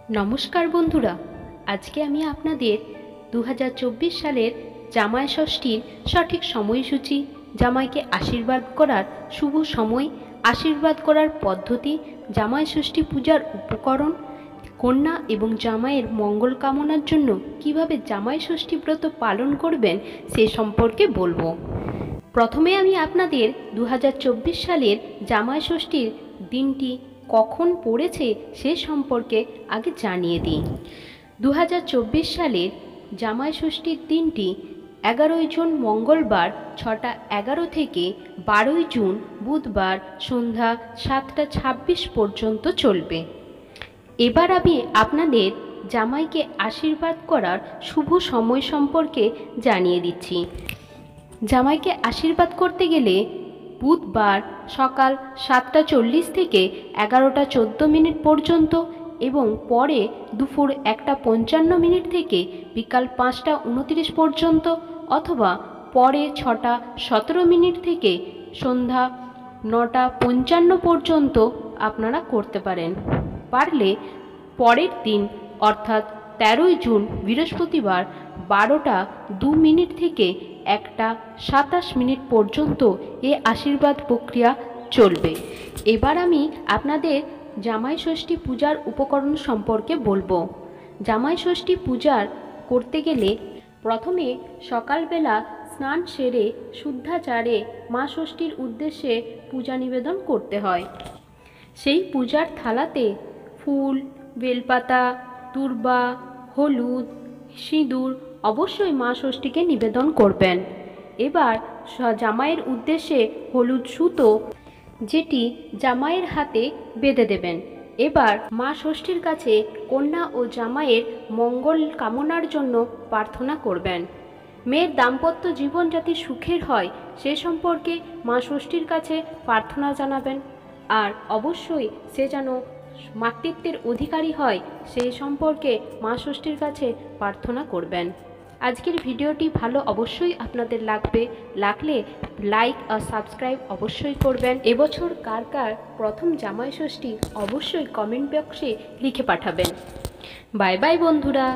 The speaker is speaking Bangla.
নমস্কার বন্ধুরা, আজকে আমি আপনাদের 2024 সালের জামাই ষষ্ঠীর সঠিক সময়সূচি, জামাইকে আশীর্বাদ করার শুভ সময়, আশীর্বাদ করার পদ্ধতি, জামাই ষষ্ঠী পূজার উপকরণ, কন্যা এবং জামাইয়ের মঙ্গল কামনার জন্য কিভাবে জামাই ষষ্ঠী ব্রত পালন করবেন সে সম্পর্কে বলবো। প্রথমে আমি আপনাদের 2024 সালের জামাই ষষ্ঠীর দিনটি কখন পড়েছে সে সম্পর্কে আগে জানিয়ে দিই। 2024 সালের জামাই ষষ্ঠীর দিনটি 11ই জুন মঙ্গলবার 6:11 থেকে 12ই জুন বুধবার সন্ধ্যা 7:26 পর্যন্ত চলবে। এবার আমি আপনাদের জামাইকে আশীর্বাদ করার শুভ সময় সম্পর্কে জানিয়ে দিচ্ছি। জামাইকে আশীর্বাদ করতে গেলে বুধবার সকাল 7:40 থেকে 11:14 পর্যন্ত এবং পরে দুপুর 1:55 থেকে বিকাল 5:29 পর্যন্ত, অথবা পরে 6:17 থেকে সন্ধ্যা 9:55 পর্যন্ত আপনারা করতে পারেন। পারলে পরের দিন অর্থাৎ 13ই জুন বৃহস্পতিবার 12:02 থেকে 1:27 পর্যন্ত এই আশীর্বাদ প্রক্রিয়া চলবে। এবার আমি আপনাদের জামাই ষষ্ঠী পূজার উপকরণ সম্পর্কে বলবো। জামাই ষষ্ঠী পূজার করতে গেলে প্রথমে সকালবেলা স্নান সেরে শুদ্ধাচারে মা ষষ্ঠীর উদ্দেশ্যে পূজা নিবেদন করতে হয়। সেই পূজার থালাতে ফুল, বেলপাতা, দূর্বা, হলুদ, সিঁদুর অবশ্যই মা ষষ্ঠীকে নিবেদন করবেন। এবার জামাইয়ের উদ্দেশ্যে হলুদ সুতো যেটি জামাইয়ের হাতে বেঁধে দেবেন। এবার মা ষষ্ঠীর কাছে কন্যা ও জামাইয়ের মঙ্গল কামনার জন্য প্রার্থনা করবেন। মেয়ের দাম্পত্য জীবন যাতে সুখের হয় সে সম্পর্কে মা ষষ্ঠীর কাছে প্রার্থনা জানাবেন। আর অবশ্যই সে যেন মাতৃত্বের অধিকারী হয় সেই সম্পর্কে মা ষষ্ঠীর কাছে প্রার্থনা করবেন। আজকের ভিডিওটি ভালো অবশ্যই আপনাদের লাগলে লাইক আর সাবস্ক্রাইব অবশ্যই করবেন। এবছর কার কার প্রথম জামাই ষষ্ঠী অবশ্যই কমেন্ট বক্সে লিখে পাঠাবেন। বাই বাই বন্ধুরা।